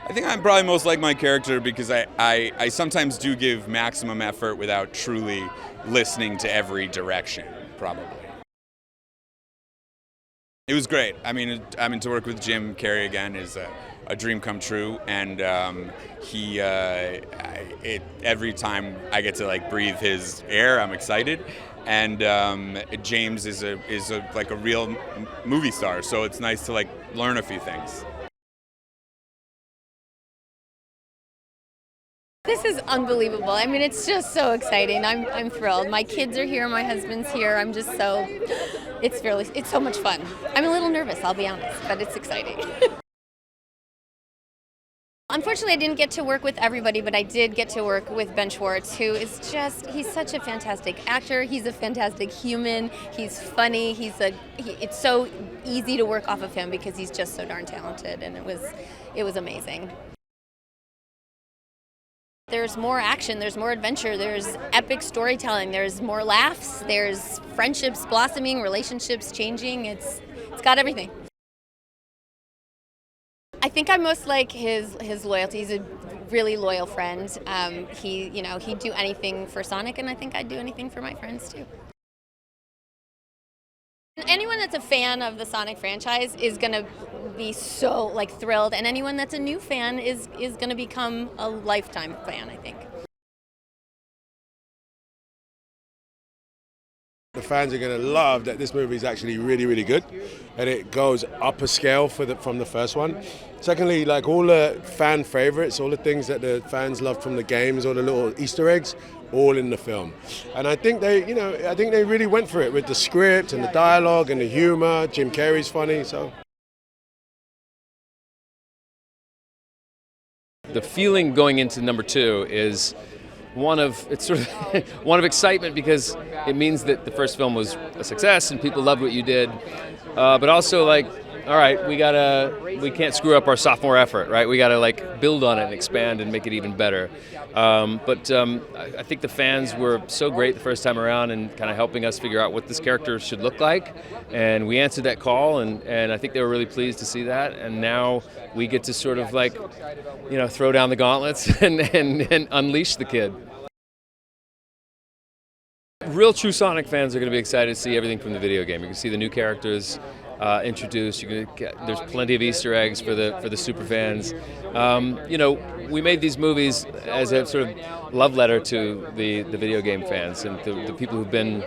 I think I'm probably most like my character because I sometimes do give maximum effort without truly listening to every direction, probably. It was great. I mean, to work with Jim Carrey again is a dream come true, and every time I get to like breathe his air, I'm excited. And James is like a real movie star, so it's nice to like learn a few things. This is unbelievable. I mean, it's just so exciting. I'm thrilled. My kids are here. My husband's here. I'm just so, it's so much fun. I'm a little nervous, I'll be honest, but it's exciting. Unfortunately, I didn't get to work with everybody, but I did get to work with Ben Schwartz, who is he's such a fantastic actor. He's a fantastic human. He's funny. It's so easy to work off of him because he's just so darn talented, and it was amazing. There's more action, there's more adventure, there's epic storytelling, there's more laughs, there's friendships blossoming, relationships changing. It's got everything. I think I'm most like his loyalty. He's a really loyal friend. He'd do anything for Sonic, and I think I'd do anything for my friends too. Anyone that's a fan of the Sonic franchise is going to be so like thrilled, and anyone that's a new fan is going to become a lifetime fan, I think. The fans are going to love that this movie is actually really, really good, and it goes up a scale from the first one. Secondly, like all the fan favorites, all the things that the fans loved from the games, all the little Easter eggs, all in the film. And I think they really went for it with the script and the dialogue and the humor. Jim Carrey's funny, so. The feeling going into number 2 is one of excitement because it means that the first film was a success and people loved what you did, but also like, all right, we can't screw up our sophomore effort, right? We gotta like build on it and expand and make it even better. But I think the fans were so great the first time around and kind of helping us figure out what this character should look like, and we answered that call, and I think they were really pleased to see that. And now we get to sort of like, throw down the gauntlets and unleash the kid. Real true Sonic fans are going to be excited to see everything from the video game. You can see the new characters introduced. There's plenty of Easter eggs for the super fans. We made these movies as a sort of love letter to the video game fans and the people who've been,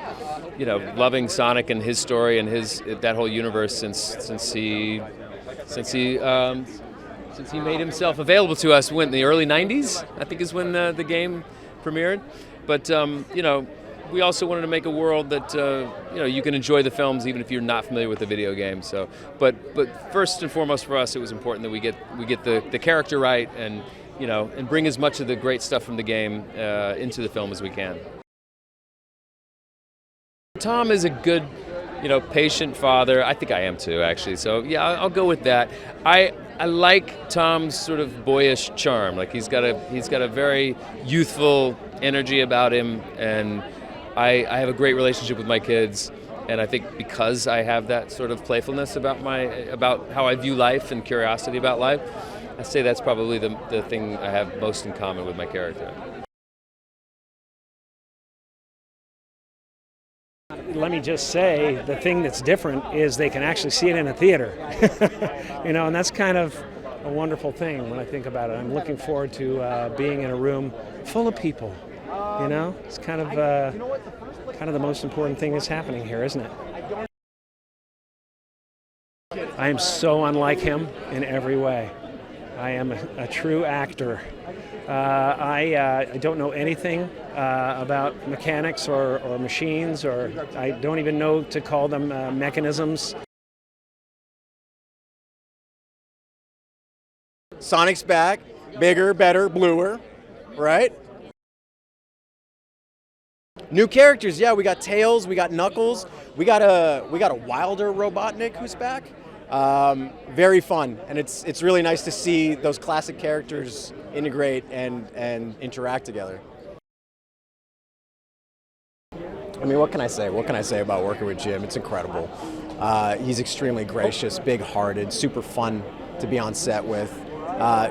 loving Sonic and his story and that whole universe since he made himself available to us in the early '90s. I think is when the game premiered. But we also wanted to make a world that you can enjoy the films even if you're not familiar with the video game. So, but first and foremost for us, it was important that we get the character right and bring as much of the great stuff from the game into the film as we can. Tom is a good, patient father. I think I am too, actually. So yeah, I'll go with that. I like Tom's sort of boyish charm. Like he's got a very youthful energy about him, and I have a great relationship with my kids, and I think because I have that sort of playfulness about how I view life and curiosity about life, I say that's probably the thing I have most in common with my character. Let me just say, the thing that's different is they can actually see it in a theater, and that's kind of a wonderful thing when I think about it. I'm looking forward to being in a room full of people. It's kind of the most important thing that's happening here, isn't it? I am so unlike him in every way. I am a true actor. I don't know anything about mechanics or machines, or I don't even know to call them mechanisms. Sonic's back, bigger, better, bluer, right? New characters, yeah. We got Tails, we got Knuckles, we got a wilder Robotnik who's back. Very fun, and it's really nice to see those classic characters integrate and interact together. I mean, what can I say? What can I say about working with Jim? It's incredible. He's extremely gracious, big-hearted, super fun to be on set with.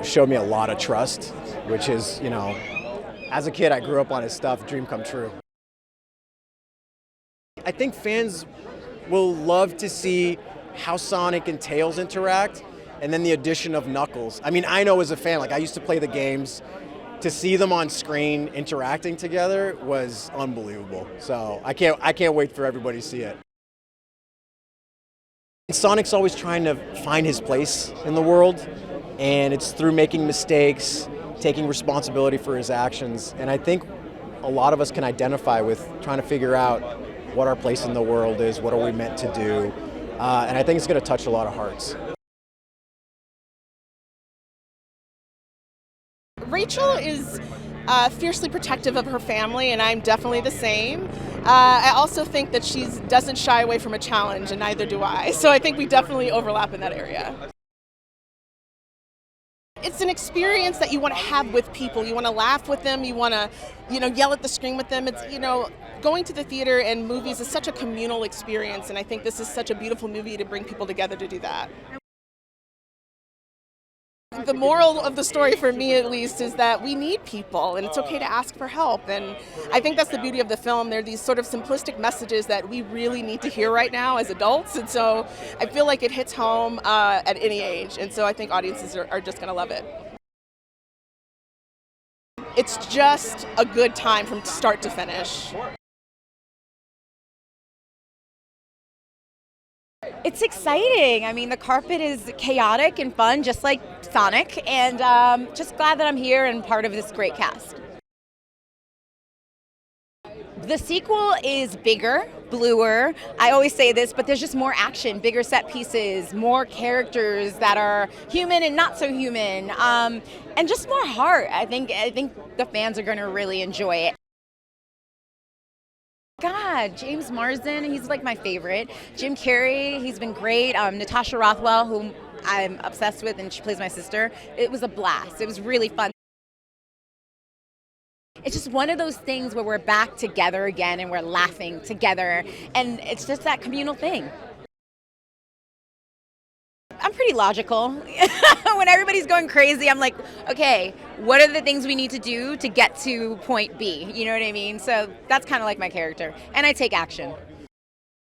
showed me a lot of trust, which is, as a kid, I grew up on his stuff, dream come true. I think fans will love to see how Sonic and Tails interact, and then the addition of Knuckles. I mean, I know as a fan, I used to play the games, to see them on screen interacting together was unbelievable. So I can't wait for everybody to see it. Sonic's always trying to find his place in the world, and it's through making mistakes, taking responsibility for his actions. And I think a lot of us can identify with trying to figure out what our place in the world is, what are we meant to do, and I think it's going to touch a lot of hearts. Rachel is fiercely protective of her family, and I'm definitely the same. I also think that she doesn't shy away from a challenge, and neither do I. So I think we definitely overlap in that area. It's an experience that you want to have with people. You want to laugh with them. You want to, yell at the screen with them. It's, going to the theater and movies is such a communal experience, and I think this is such a beautiful movie to bring people together to do that. The moral of the story, for me at least, is that we need people, and it's okay to ask for help. And I think that's the beauty of the film. There are these sort of simplistic messages that we really need to hear right now as adults, and so I feel like it hits home at any age, and so I think audiences are just going to love it. It's just a good time from start to finish. It's exciting. I mean, the carpet is chaotic and fun, just like Sonic, and just glad that I'm here and part of this great cast. The sequel is bigger, bluer. I always say this, but there's just more action, bigger set pieces, more characters that are human and not so human, and just more heart. I think the fans are going to really enjoy it. God, James Marsden, he's like my favorite. Jim Carrey, he's been great. Natasha Rothwell, whom I'm obsessed with, and she plays my sister. It was a blast. It was really fun. It's just one of those things where we're back together again and we're laughing together, and it's just that communal thing. I'm pretty logical. When everybody's going crazy, I'm like, okay, what are the things we need to do to get to point B? You know what I mean? So that's kind of like my character. And I take action.